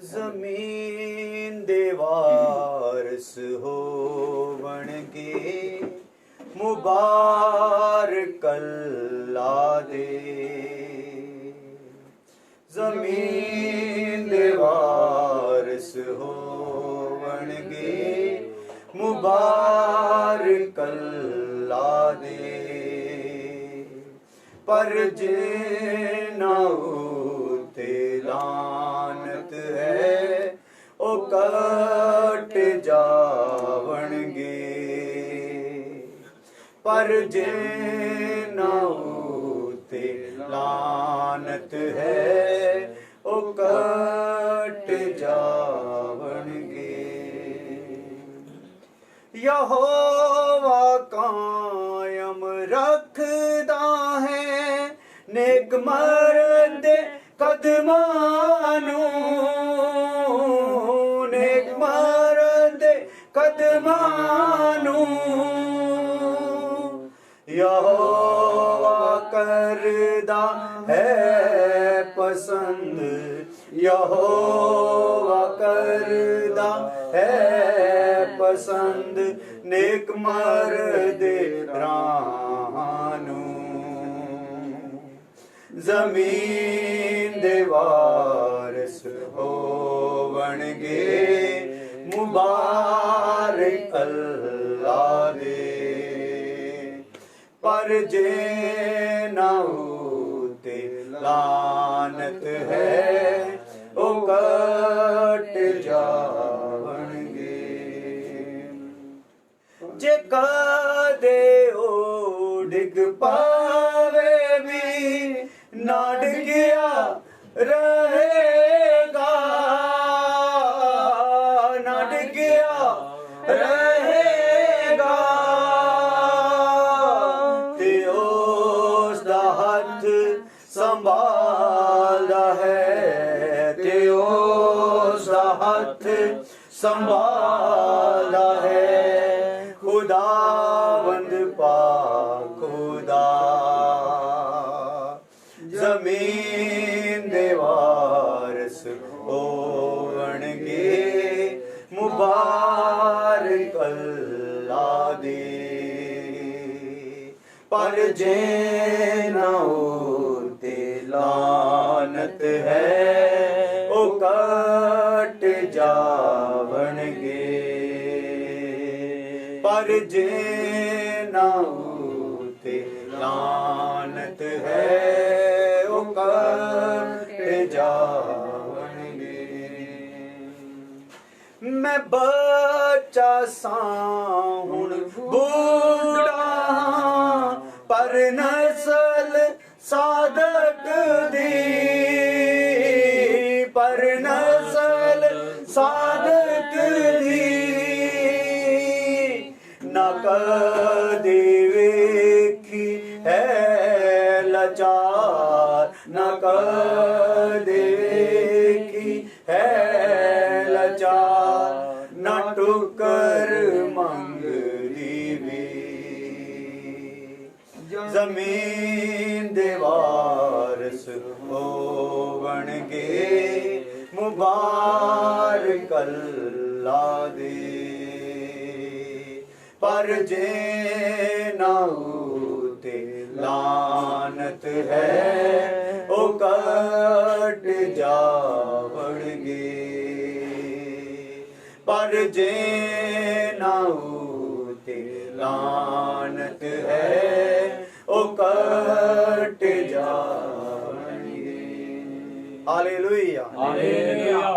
जमीन देवारस होवणगे मुबारक अल्लाह दे। जमीन देवारस होवणगे मुबारक अल्लाह दे। पर जिन्ना उते लानत है ओ कट जावणगे। पर जिन्ना उते लानत है ओ कट जावणगे। यहोवा कायम रखदा है नेक मर्द कदमां नूं। नेक मर्द कदमां नूं यहोवा करदा है पसंद। यहोवा करदा है पसंद नेक मर्द रानू। जमीन देवारस होवणगे मुबारक अल्लाह दे। पर जिन्ना उते लानत है ओ कट जावणगे। जे कदे ओ डिग पावे भी ना डिगया रहेगा। ना डिगया रहेगा ते उसदा हथ संभालदा है। ते उसदा हथ संभालदा है। खुदावंद पाक खुदा। जमीन देवारस होवणगे मुबारक अल्लाह दे। पर जिन्ना उते लानत है ओ कट जावणगे। पर जिन्ना उते लानत है ओ कट जावणगे। मैं बच्चा सां हुण बूढ़ा पर नस्ल सादक दी। पर नस्ल सादक दी ना कदी वेखी है लाचार। ना कदी वेखी है लाचार ना टुकर मंगदी वी। जमीन देवारस होवणगे मुबारक अल्लाह दे। पर जिन्ना उते लानत है ओ कट जावणगे। पर जिन्ना उते लानत है ओ कट जावणगे। Hallelujah hallelujah.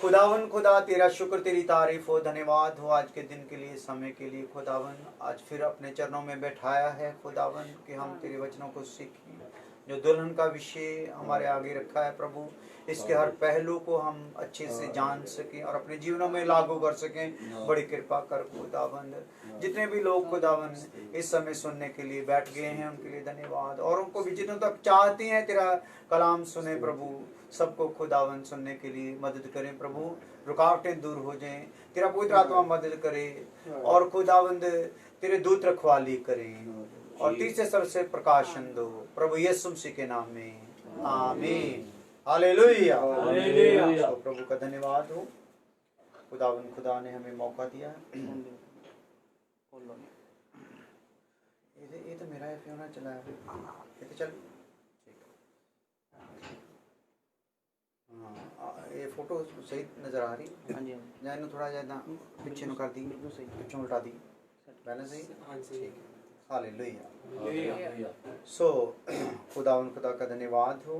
खुदावन खुदा तेरा शुक्र तेरी तारीफ हो धन्यवाद हो आज के दिन के लिए समय के लिए। खुदावन आज फिर अपने चरणों में बैठाया है खुदावन कि हम तेरे वचनों को सीखें। जो दुल्हन का विषय हमारे आगे रखा है प्रभु इसके हर पहलू को हम अच्छे से जान सकें और अपने जीवनों में लागू कर सकें। बड़ी कृपा कर खुदावन। जितने भी लोग खुदावन इस समय सुनने के लिए बैठ गए हैं उनके लिए धन्यवाद। और उनको भी जितने तक चाहते हैं तेरा कलाम सुने प्रभु सबको खुदावन सुनने के लिए मदद करें प्रभु। रुकावटें दूर हो जाएं। तेरा पवित्र आत्मा मदद करे और खुदावंद तेरे दूत रखवाली करें और तीसरे स्वर से प्रकाशन दो, प्रभु यीशु मसीह के नाम में, आमीन। हालेलुया। तो प्रभु का धन्यवाद हो, खुदा ने हमें मौका दिया है। ये तो मेरा होना चला है, ये तो चल ये फोटो सही नजर आ रही है। हाँ जी, जाए थोड़ा ज्यादा पीछे कर दी, पीछे उल्टा दी, बैलेंस सही। हाँ जी, हालेलुया। सो खुदा का धन्यवाद हो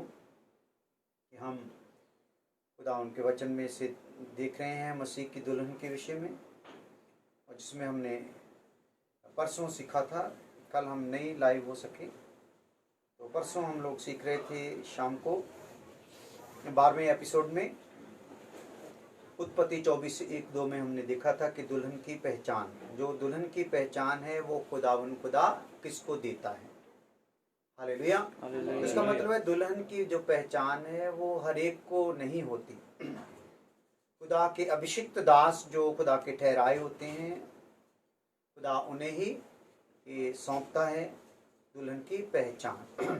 कि हम खुदा उनके वचन में से देख रहे हैं मसीह की दुल्हन के विषय में, और जिसमें हमने परसों सीखा था, कल हम नहीं लाइव हो सके, तो परसों हम लोग सीख रहे थे शाम को 12वें एपिसोड में उत्पत्ति 24:1-2 में हमने देखा था कि दुल्हन की पहचान, जो दुल्हन की पहचान है वो खुदा किसको देता है। हालेलुया। इसका मतलब है दुल्हन की जो पहचान है वो हर एक को नहीं होती। खुदा के अभिषिक्त दास जो खुदा के ठहराए होते हैं, खुदा उन्हें ही सौंपता है दुल्हन की पहचान।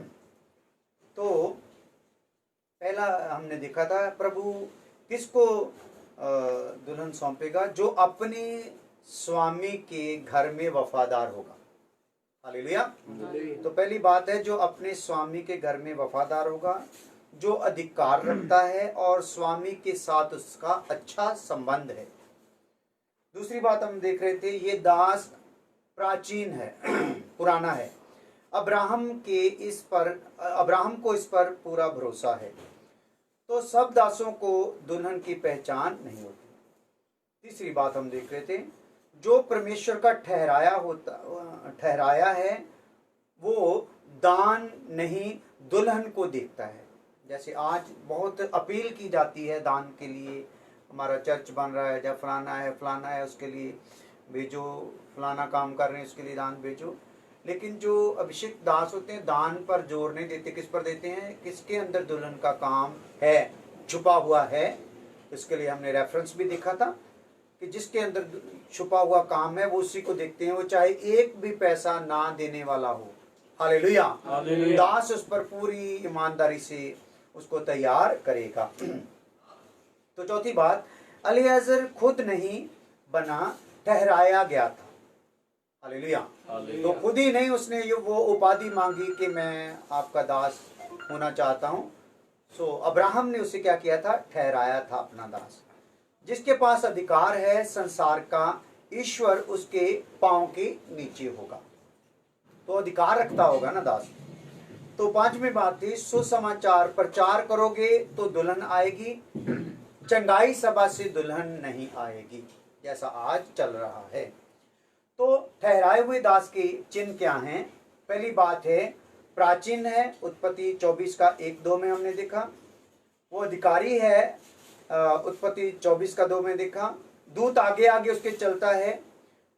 तो पहला हमने देखा था प्रभु किसको दुल्हन सौंपेगा, जो अपने स्वामी के घर में वफादार होगा। हालेलुया। तो पहली बात है जो अपने स्वामी के घर में वफादार होगा, जो अधिकार रखता है और स्वामी के साथ उसका अच्छा संबंध है। दूसरी बात हम देख रहे थे, ये दास प्राचीन है, पुराना है। अब्राहम को इस पर पूरा भरोसा है। तो सब दासों को दुल्हन की पहचान नहीं होती। तीसरी बात हम देख रहे थे, जो परमेश्वर का ठहराया है वो दान नहीं दुल्हन को देखता है। जैसे आज बहुत अपील की जाती है दान के लिए, हमारा चर्च बन रहा है, जब फलाना है उसके लिए भेजो, फलाना काम कर रहे हैं उसके लिए दान भेजो। लेकिन जो अभिषेक दास होते हैं दान पर जोर नहीं देते। किस पर देते हैं? किसके अंदर दुल्हन का काम है, छुपा हुआ है। इसके लिए हमने रेफरेंस भी देखा था कि जिसके अंदर छुपा हुआ काम है वो उसी को देखते हैं, वो चाहे एक भी पैसा ना देने वाला हो। हालेलुया। दास उस पर पूरी ईमानदारी से उसको तैयार करेगा। तो चौथी बात, एलीएजर खुद नहीं बना, ठहराया गया था। हालेलुया। तो खुद ही नहीं, उसने वो उपाधि मांगी कि मैं आपका दास होना चाहता हूँ। सो अब्राहम ने उसे क्या किया था? ठहराया था अपना दास। जिसके पास अधिकार है संसार का, ईश्वर उसके पांव के नीचे होगा, तो अधिकार रखता होगा ना दास। तो पांचवी बात थी, सुसमाचार प्रचार करोगे तो दुल्हन आएगी, चंगाई सभा से दुल्हन नहीं आएगी, जैसा आज चल रहा है। तो ठहराए हुए दास के चिन्ह क्या हैं? पहली बात है प्राचीन है, उत्पत्ति 24:1-2 में हमने देखा। वो अधिकारी है, उत्पत्ति 24:2 में देखा। दूत आगे आगे उसके चलता है,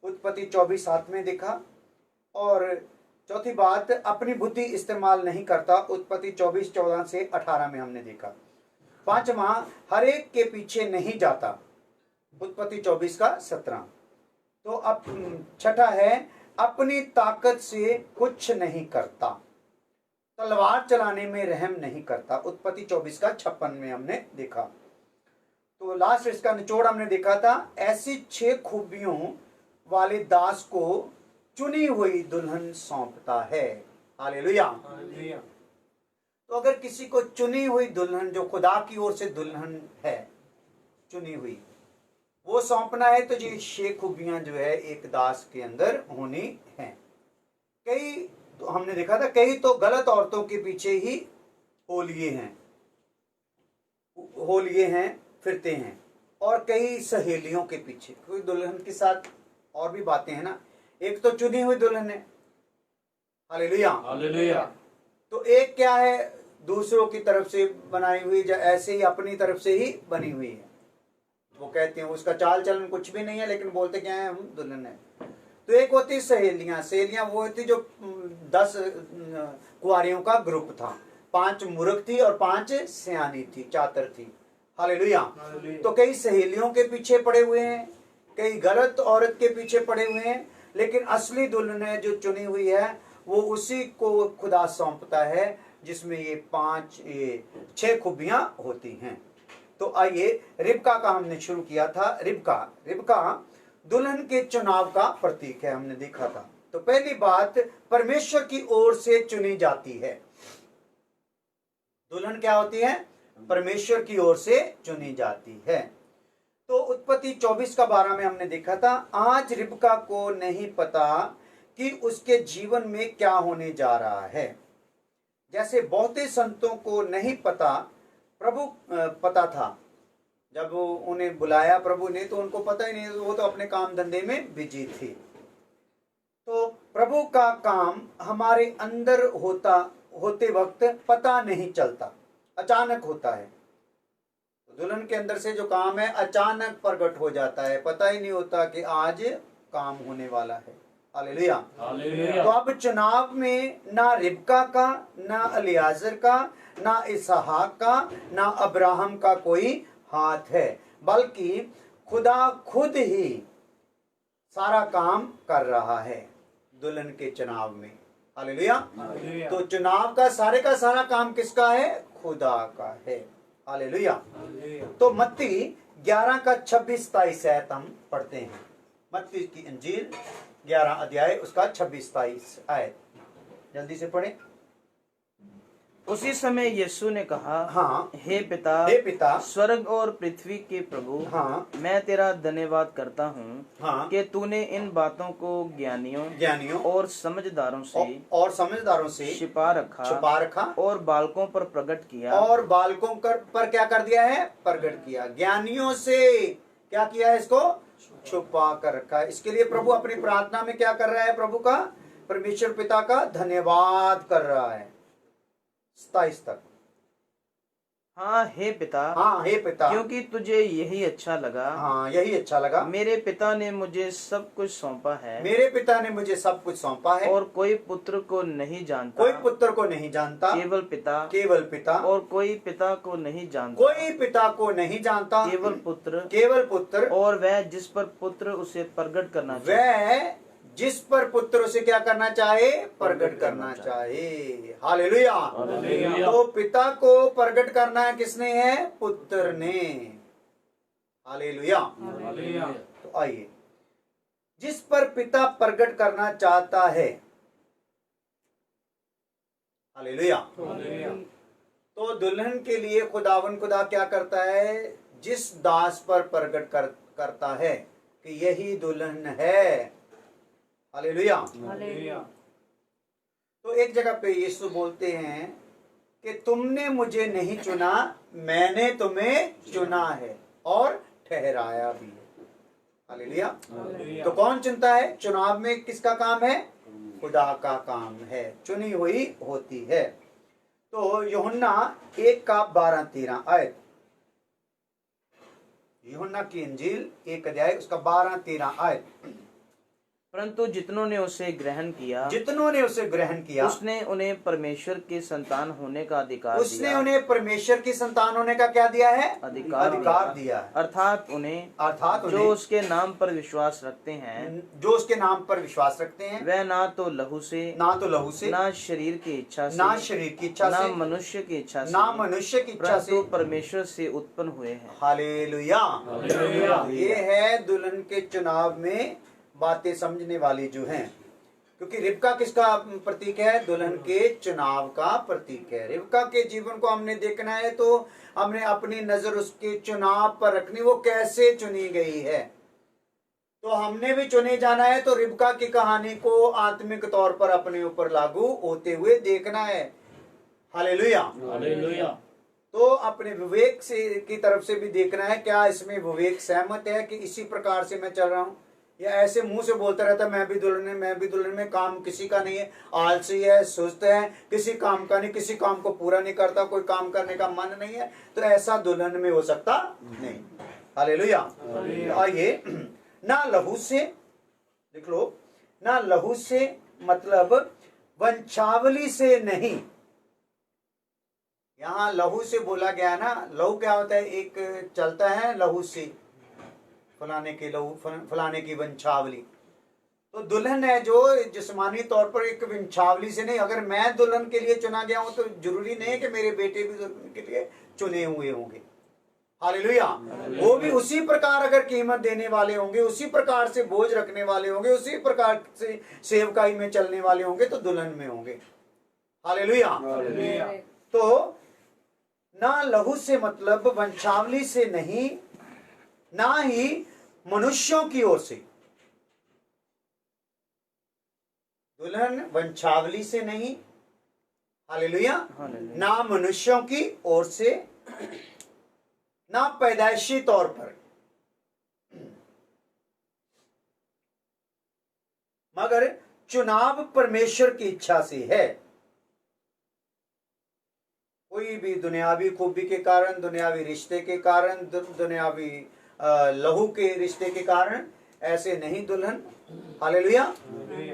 उत्पत्ति 24:7 में देखा। और चौथी बात, अपनी बुद्धि इस्तेमाल नहीं करता, उत्पत्ति 24:14-18 में हमने देखा। पांचवा, हर एक के पीछे नहीं जाता, उत्पत्ति 24:17। तो अब छठा है, अपनी ताकत से कुछ नहीं करता, तलवार चलाने में रहम नहीं करता, उत्पत्ति 24:56 में हमने देखा। तो लास्ट इसका निचोड़ हमने देखा था, ऐसी 6 खूबियों वाले दास को चुनी हुई दुल्हन सौंपता है। हालेलुया। तो अगर किसी को चुनी हुई दुल्हन, जो खुदा की ओर से दुल्हन है चुनी हुई, वो सौंपना है, तो ये 6 खूबियां जो है एक दास के अंदर होनी है। कई तो हमने देखा था, कई तो गलत औरतों के पीछे ही होलिए हैं फिरते हैं, और कई सहेलियों के पीछे। कोई दुल्हन के साथ और भी बातें हैं ना, एक तो चुनी हुई दुल्हन है। हालेलुया। हालेलुया। तो एक क्या है, दूसरों की तरफ से बनाई हुई, ऐसे ही अपनी तरफ से ही बनी हुई है। वो कहते हैं उसका चाल चलन कुछ भी नहीं है, लेकिन बोलते क्या है, हम दुल्हन है। तो एक होती सहेलियां वो होती जो 10 कुआरियों का ग्रुप था, 5 मूर्ख थी और 5 सियानी थी, चातर थी। हालेलुया। तो कई सहेलियों के पीछे पड़े हुए हैं, कई गलत औरत के पीछे पड़े हुए हैं, लेकिन असली दुल्हन है जो चुनी हुई है, वो उसी को खुदा सौंपता है जिसमें ये 6 खूबियां होती हैं। तो आइए, रिबका का हमने शुरू किया था। रिबका दुल्हन के चुनाव का प्रतीक है, हमने देखा था। तो पहली बात, परमेश्वर की ओर से चुनी जाती है। दुल्हन क्या होती है? परमेश्वर की ओर से चुनी जाती है। तो उत्पत्ति 24:12 में हमने देखा था, आज रिबका को नहीं पता कि उसके जीवन में क्या होने जा रहा है। जैसे बहुते संतों को नहीं पता, प्रभु पता था। जब उन्हें बुलाया प्रभु ने तो उनको पता ही नहीं, वो तो अपने काम धंधे में बिजी थे। तो प्रभु का काम हमारे अंदर होते वक्त पता नहीं चलता, अचानक होता है। दुल्हन के अंदर से जो काम है अचानक प्रकट हो जाता है, पता ही नहीं होता कि आज काम होने वाला है। हालेलुया। तो अब चुनाव में ना रिबका का, ना अलियाजर का, ना इसहाक का, ना अब्राहम का कोई हाथ है, बल्कि खुदा खुद ही सारा काम कर रहा है दुल्हन के चुनाव में। हालेलुया। तो चुनाव का सारा काम किसका है? खुदा का है। हालेलुया। तो मत्ती 11 का 26-27 हम पढ़ते हैं। मत्ती की इंजील 11 अध्याय उसका 26-27 आयत, जल्दी से पढ़ें। उसी समय यीशु ने कहा, हाँ, हे पिता, स्वर्ग और पृथ्वी के प्रभु, हाँ, मैं तेरा धन्यवाद करता हूँ, हाँ, कि तूने इन बातों को ज्ञानियों और समझदारों से छिपा रखा और बालकों पर प्रकट किया। और बालकों पर क्या कर दिया है? प्रकट किया। ज्ञानियों से क्या किया है? इसको छुपा कर रखा है। इसके लिए प्रभु अपनी प्रार्थना में क्या कर रहा है? प्रभु का, परमेश्वर पिता का धन्यवाद कर रहा है। 27 तक। हाँ हे पिता, क्योंकि तुझे यही अच्छा लगा। हाँ, यही अच्छा लगा। मेरे पिता ने मुझे सब कुछ सौंपा है। और कोई पुत्र को नहीं जानता, केवल पिता। और कोई पिता को नहीं जानता, केवल पुत्र। और वह जिस पर पुत्र उसे प्रकट करना चाहे, प्रकट करना चाहे। हालेलुया। तो पिता को प्रकट करना है किसने है? पुत्र ने। हालेलुया। तो आइए, जिस पर पिता प्रकट करना चाहता है। हालेलुया। तो दुल्हन के लिए खुदा क्या करता है? जिस दास पर प्रकट करता है कि यही दुल्हन है। हालेलुया। तो एक जगह पे यीशु बोलते हैं कि तुमने मुझे नहीं चुना, मैंने तुम्हें चुना है और ठहराया भी है। हालेलुया। तो कौन चुनता है? चुनाव में किसका काम है? खुदा का काम है, चुनी हुई होती है। तो यूहन्ना 1 का 12-13 आयत, यूहन्ना की इंजील 1 अध्याय उसका 12-13 आयत। परंतु जितनों ने उसे ग्रहण किया, उसने उन्हें परमेश्वर की संतान होने का अधिकार क्या दिया है? अधिकार दिया। अर्थात उन्हें जो उसके नाम पर विश्वास रखते हैं, वह ना तो लहू से, ना शरीर की इच्छा से, ना मनुष्य की इच्छा से, परंतु परमेश्वर से उत्पन्न हुए हैं। हालेलुया। ये है दुल्हन के चुनाव में बातें समझने वाली जो हैं, क्योंकि रिबका किसका प्रतीक है? दुल्हन के चुनाव का प्रतीक है। रिबका के जीवन को हमने देखना है तो हमने अपनी नजर उसके चुनाव पर रखनी, वो कैसे चुनी गई है। तो हमने भी चुने जाना है, तो रिबका की कहानी को आत्मिक तौर पर अपने ऊपर लागू होते हुए देखना है। हालेलुया। तो अपने विवेक की तरफ से भी देखना है, क्या इसमें विवेक सहमत है कि इसी प्रकार से मैं चल रहा हूं, या ऐसे मुंह से बोलता रहता मैं भी दुल्हन में, काम किसी का नहीं है, आलसी है, सुस्त है, किसी काम का नहीं, किसी काम को पूरा नहीं करता, कोई काम करने का मन नहीं है, तो ऐसा दुल्हन में हो सकता नहीं। हालेलुया। आइए, ना लहू से, देख लो, ना लहू से मतलब वंशावली से नहीं। यहां लहू से बोला गया ना, लहू क्या होता है? एक चलता है लहू से, फलाने की वंशावली। तो दुल्हन है जो जिस्मानी तौर पर एक वंशावली से नहीं, अगर मैं दुल्हन के लिए चुना गया हूं तो जरूरी नहीं है कि मेरे बेटे भी दुल्हन के लिए चुने हुए होंगे। हालेलुया। वो भी उसी प्रकार अगर कीमत देने वाले होंगे, उसी प्रकार से बोझ रखने वाले होंगे, उसी प्रकार से सेवकाई में चलने वाले होंगे तो दुल्हन में होंगे। हालेलुया। तो ना लहू से मतलब वंशावली से नहीं, ना ही मनुष्यों की ओर से। दुल्हन वंशावली से नहीं, हालेलुया, ना मनुष्यों की ओर से, ना पैदाइशी तौर पर, मगर चुनाव परमेश्वर की इच्छा से है। कोई भी दुनियावी खूबी के कारण, दुनियावी रिश्ते के कारण, दुनियावी लहू के रिश्ते के कारण ऐसे नहीं दुल्हन। हालेलुया।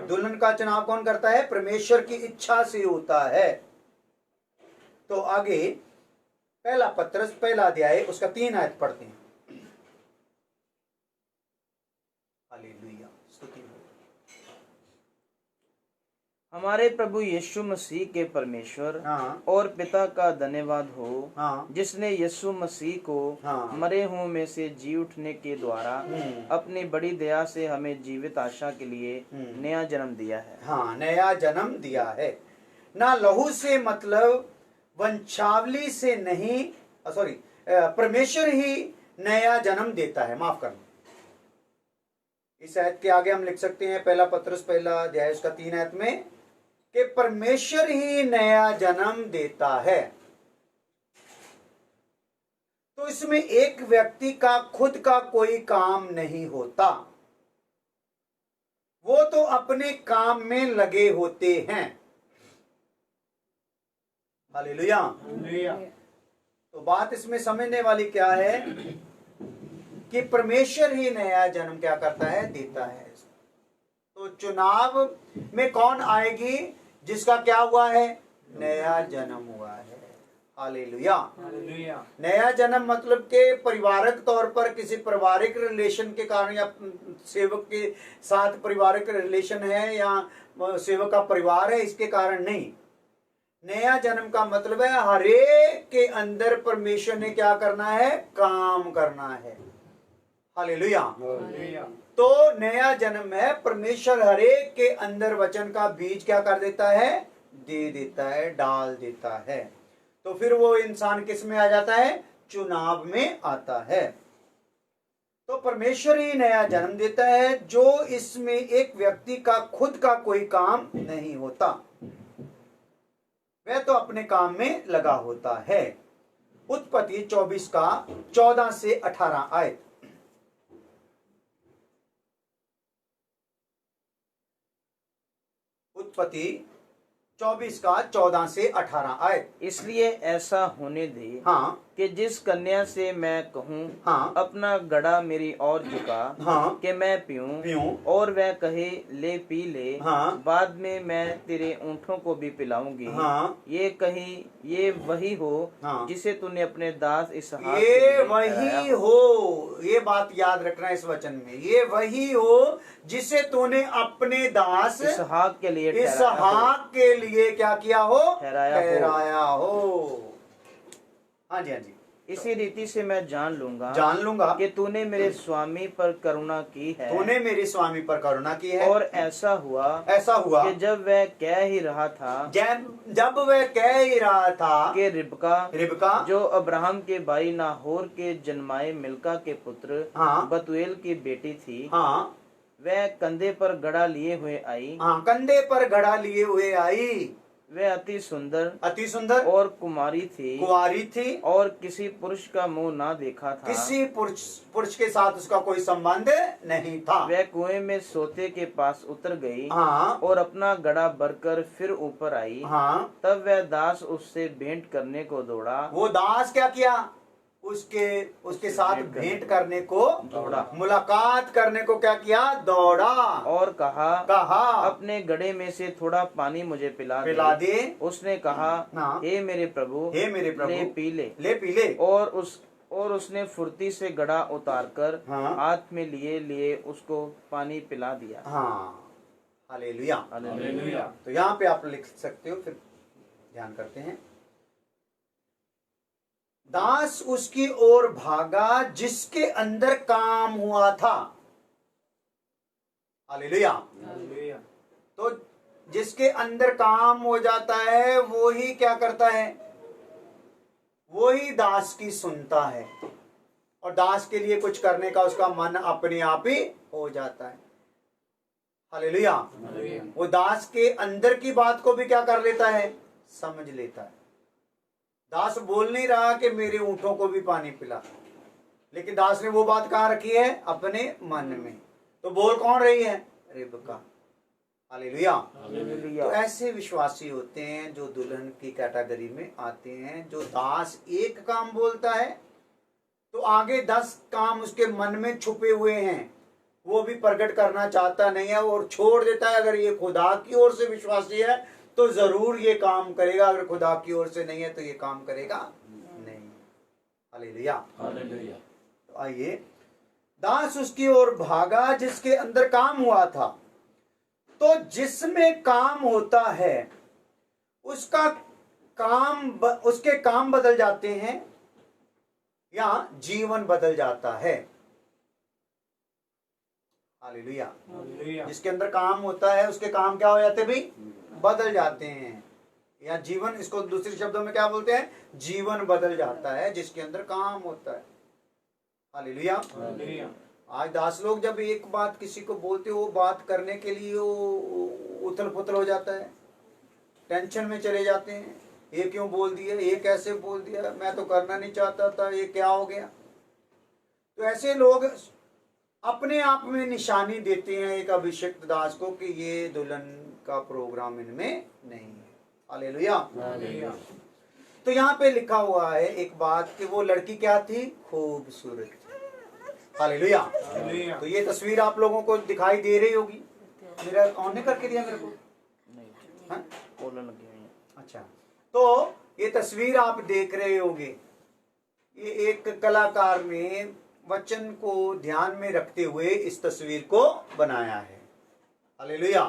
दुल्हन का चुनाव कौन करता है? परमेश्वर की इच्छा से होता है। तो आगे पहला पत्रस पहला अध्याय उसका 3 आयत पढ़ते हैं। हालेलुया, स्तुति हो। हमारे प्रभु यीशु मसीह के परमेश्वर और पिता का धन्यवाद हो, जिसने यीशु मसीह को मरे हुओं में से जी उठने के द्वारा अपनी बड़ी दया से हमें जीवित आशा के लिए नया जन्म दिया है। हाँ, नया जन्म दिया है। ना लहू से मतलब वंशावली से नहीं, सॉरी, परमेश्वर ही नया जन्म देता है। माफ करना, इस आयत के आगे हम लिख सकते हैं पहला पत्रस पहला अध्याय उसका 3 आयत में कि परमेश्वर ही नया जन्म देता है। तो इसमें एक व्यक्ति का खुद का कोई काम नहीं होता, वो तो अपने काम में लगे होते हैं। हालेलुया। तो बात इसमें समझने वाली क्या है कि परमेश्वर ही नया जन्म क्या करता है? देता है। तो चुनाव में कौन आएगी? जिसका क्या हुआ है? नया जन्म हुआ है। हालेलुया। नया जन्म मतलब के परिवारक तौर पर किसी पारिवारिक रिलेशन के कारण, या सेवक के साथ पारिवारिक रिलेशन है, या सेवक का परिवार है, इसके कारण नहीं। नया जन्म का मतलब है हरेक के अंदर परमेश्वर ने क्या करना है? काम करना है। हालेलुया। तो नया जन्म है, परमेश्वर हरेक के अंदर वचन का बीज क्या कर देता है? दे देता है, डाल देता है। तो फिर वो इंसान किस में आ जाता है? चुनाव में आता है। तो परमेश्वर ही नया जन्म देता है, जो इसमें एक व्यक्ति का खुद का कोई काम नहीं होता, वह तो अपने काम में लगा होता है। उत्पत्ति 24 का 14 से 18 आयत। उत्पत्ति 24 का 14 से 18 आयत। इसलिए ऐसा होने दे कि जिस कन्या से मैं कहूँ अपना गड़ा मेरी ओर झुका कि मैं पीऊं, और वह कहे ले पी ले, बाद में मैं तेरे ऊँटों को भी पिलाऊंगी, ये कही ये वही हो जिसे तूने अपने दास इसहाक ये वही हो, ये बात याद रखना इस वचन में, ये वही हो जिसे तूने अपने दास इसहाक के लिए क्या किया हो? ठहराया हो। हाँ जी, हाँ जी। इसी रीति से मैं जान लूंगा कि तूने मेरे स्वामी पर करुणा की है, तूने मेरे स्वामी पर करुणा की है। और ऐसा हुआ कि जब वह कह ही रहा था कि रिबका जो अब्राहम के भाई नाहोर के जन्माए मिल्का के पुत्र बतूएल की बेटी थी, वह कंधे पर घड़ा लिए हुए आई। वह अति सुंदर और कुमारी थी और किसी पुरुष का मुंह ना देखा था, किसी पुरुष के साथ उसका कोई संबंध नहीं था। वह कुएं में सोते के पास उतर गई और अपना घड़ा भरकर फिर ऊपर आई। तब वह दास उससे भेंट करने को दौड़ा। वो दास क्या किया? उसके साथ भेंट करने को दौड़ा, मुलाकात करने को क्या किया? दौड़ा। और कहा अपने घड़े में से थोड़ा पानी मुझे पिला दे। उसने कहा हे मेरे प्रभु ले पी ले। और उसने फुर्ती से घड़ा उतारकर हाथ में लिए उसको पानी पिला दिया। हालेलुया। हालेलुया। तो यहाँ पे आप लिख सकते हो, फिर ध्यान करते हैं। दास उसकी ओर भागा जिसके अंदर काम हुआ था। हालेलुया। तो जिसके अंदर काम हो जाता है वो ही क्या करता है, वो ही दास की सुनता है, और दास के लिए कुछ करने का उसका मन अपने आप ही हो जाता है। हालेलुया। वो दास के अंदर की बात को भी क्या कर लेता है, समझ लेता है। दास बोल नहीं रहा कि मेरे ऊंटों को भी पानी पिला, लेकिन दास ने वो बात कहाँ रखी है, अपने मन में। तो बोल कौन रही है, रिबका। हालेलुया। तो ऐसे विश्वासी होते हैं जो दुल्हन की कैटेगरी में आते हैं, जो दास एक काम बोलता है तो आगे 10 काम उसके मन में छुपे हुए हैं, वो भी प्रकट करना चाहता नहीं है और छोड़ देता है। अगर ये खुदा की ओर से विश्वासी है तो जरूर ये काम करेगा, अगर खुदा की ओर से नहीं है तो ये काम करेगा नहीं। हालेलुया। तो आइए, दास उसकी ओर भागा जिसके अंदर काम हुआ था। तो जिसमें काम होता है उसका उसके काम बदल जाते हैं या जीवन बदल जाता है। हालेलुया। जिसके अंदर काम होता है उसके काम क्या हो जाते भाई, बदल जाते हैं, या जीवन, इसको दूसरे शब्दों में क्या बोलते हैं, जीवन बदल जाता है जिसके अंदर काम होता है। हालेलुया। आज दास लोग जब एक बात किसी को बोलते हो, वो बात करने के लिए वो उथल पुथल हो जाता है, टेंशन में चले जाते हैं। ये क्यों बोल दिया, ये कैसे बोल दिया, मैं तो करना नहीं चाहता था, ये क्या हो गया। तो ऐसे लोग अपने आप में निशानी देते हैं एक अभिषिक्त दास को कि ये दुल्हन का प्रोग्राम इनमें नहीं है। हालेलुया। तो यहाँ पे लिखा हुआ है एक बात कि वो लड़की क्या थी, खूबसूरत। हालेलुया। तो ये तस्वीर आप लोगों को दिखाई दे रही होगी। मेरा ऑन ने करके दिया मेरे को, अच्छा। तो ये तस्वीर आप देख रहे होंगे, ये एक कलाकार ने वचन को ध्यान में रखते हुए इस तस्वीर को बनाया है। हालेलुया।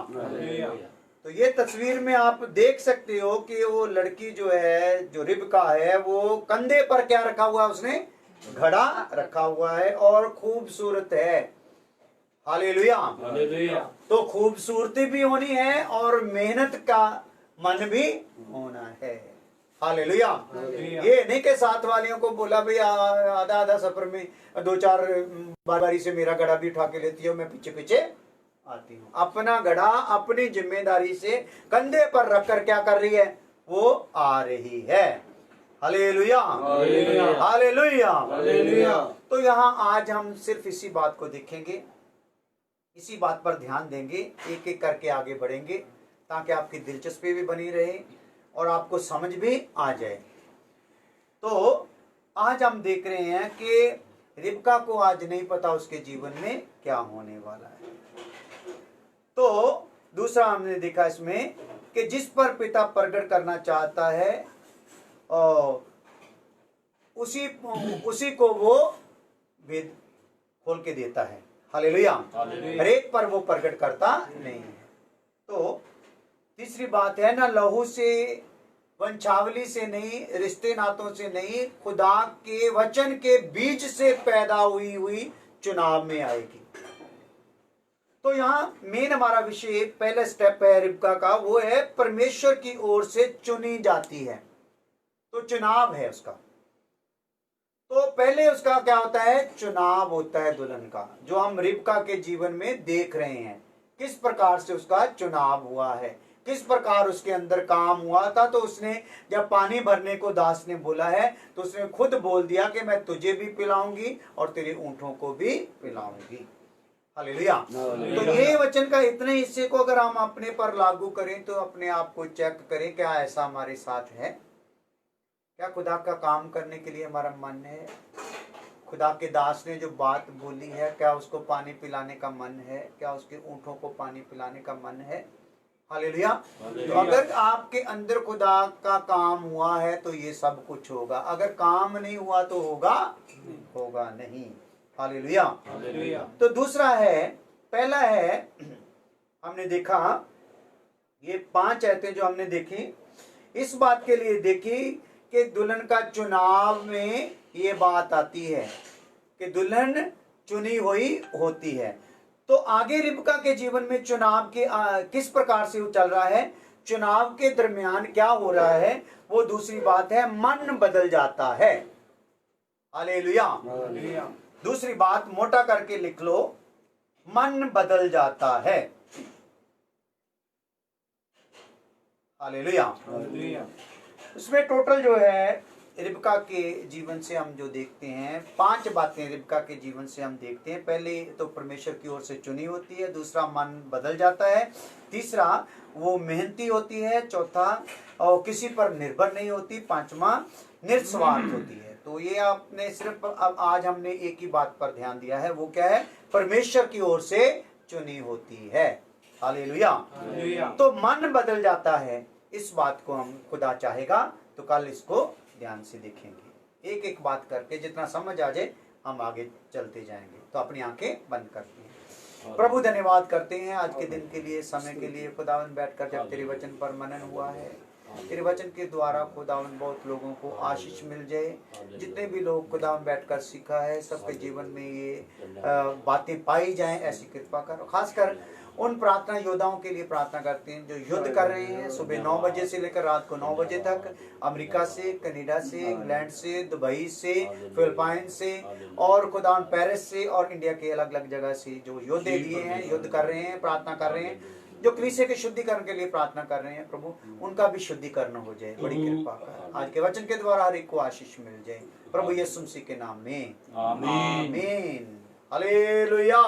तो ये तस्वीर में आप देख सकते हो कि वो लड़की जो है, जो रिबका है, वो कंधे पर क्या रखा हुआ है, उसने घड़ा रखा हुआ है और खूबसूरत है। हालेलुया। तो खूबसूरती भी होनी है और मेहनत का मन भी होना है। हालेलुया। ये नहीं के साथ वालियों को बोला भाई आधा आधा सफर में 2-4 बारी से मेरा घड़ा भी उठा के लेती है, मैं पीछे पीछे आती हूँ। अपना घड़ा अपनी जिम्मेदारी से कंधे पर रखकर क्या कर रही है, वो आ रही है। हालेलुया। हालेलुया। तो यहाँ आज हम सिर्फ इसी बात को देखेंगे, इसी बात पर ध्यान देंगे, एक एक करके आगे बढ़ेंगे ताकि आपकी दिलचस्पी भी बनी रहे और आपको समझ भी आ जाए। तो आज हम देख रहे हैं कि रिबका को आज नहीं पता उसके जीवन में क्या होने वाला है। तो दूसरा हमने देखा इसमें कि जिस पर पिता प्रकट करना चाहता है उसी को वो वेद खोल के देता है। हालेलुया। हर एक पर वो प्रकट करता नहीं है। तो तीसरी बात है, ना लहू से, वंशावली से नहीं, रिश्ते नातों से नहीं, खुदा के वचन के बीज से पैदा हुई चुनाव में आएगी। तो यहाँ मेन हमारा विषय, पहला स्टेप है रिबका का, वो है परमेश्वर की ओर से चुनी जाती है। तो चुनाव है उसका। तो पहले उसका क्या होता है, चुनाव होता है दुल्हन का, जो हम रिबका के जीवन में देख रहे हैं। किस प्रकार से उसका चुनाव हुआ है, किस प्रकार उसके अंदर काम हुआ था। तो उसने जब पानी भरने को दास ने बोला है तो उसने खुद बोल दिया कि मैं तुझे भी पिलाऊंगी और तेरे ऊंटों को भी पिलाऊंगी। हालेलुया। तो ये वचन का इतने हिस्से को अगर हम अपने पर लागू करें तो अपने आप को चेक करें, क्या ऐसा हमारे साथ है? क्या खुदा का काम करने के लिए हमारा मन है? खुदा के दास ने जो बात बोली है, क्या उसको पानी पिलाने का मन है? क्या उसके ऊंटों को पानी पिलाने का मन है? हालेलुया। तो अगर आपके अंदर खुदा का काम हुआ है तो ये सब कुछ होगा, अगर काम नहीं हुआ तो होगा नहीं। हालेलुया। तो दूसरा है, पहला है हमने देखा, ये 5 आयतें जो हमने देखी, इस बात के लिए देखी कि दुल्हन का चुनाव में ये बात आती है कि दुल्हन चुनी हुई होती है। तो आगे रिबका के जीवन में चुनाव के किस प्रकार से चल रहा है, चुनाव के दरमियान क्या हो रहा है, वो दूसरी बात है, मन बदल जाता है। हालेलुया। दूसरी बात मोटा करके लिख लो, मन बदल जाता है। हालेलुया। उसमें टोटल जो है रिबका के जीवन से हम जो देखते हैं, 5 बातें रिबका के जीवन से हम देखते हैं। पहले तो परमेश्वर की ओर से चुनी होती है, दूसरा मन बदल जाता है, तीसरा वो मेहनती होती है, चौथा और किसी पर निर्भर नहीं होती, पांचवा निस्वार्थ होती है। तो ये आपने सिर्फ अब आज हमने एक ही बात पर ध्यान दिया है, वो क्या है, परमेश्वर की ओर से चुनी होती है। हालेलुया। तो मन बदल जाता है, इस बात को हम खुदा चाहेगा तो कल इसको ध्यान से देखेंगे, एक एक बात करके जितना समझ आ जाए हम आगे चलते जाएंगे। तो अपनी आंखें बंद करते हैं। प्रभु धन्यवाद करते हैं आज के दिन के लिए, समय के लिए। खुदावन बैठकर जब तेरे वचन पर मनन हुआ है, तेरे वचन के द्वारा खुदावन बहुत लोगों को आशीष मिल जाए। जितने भी लोग खुदावन बैठकर सीखा है, सबके जीवन में ये बातें पाई जाएं, ऐसी कृपा करो। खासकर उन प्रार्थना योद्धाओं के लिए प्रार्थना करते हैं जो युद्ध कर रहे हैं, सुबह 9 बजे से लेकर रात को 9 बजे तक, अमेरिका से, कनाडा से, इंग्लैंड से, दुबई से, फिलिपाइन से और खुदावन पेरिस से और इंडिया के अलग अलग जगह से जो योद्धे लिए हैं, युद्ध कर रहे हैं, प्रार्थना कर रहे हैं, जो कलीसिया के शुद्धिकरण के लिए प्रार्थना कर रहे हैं, प्रभु उनका भी शुद्धिकरण हो जाए। बड़ी कृपा कर, आज के वचन के द्वारा हर एक को आशीष मिल जाए, प्रभु यीशु मसीह के नाम में, आमीन। हालेलुया।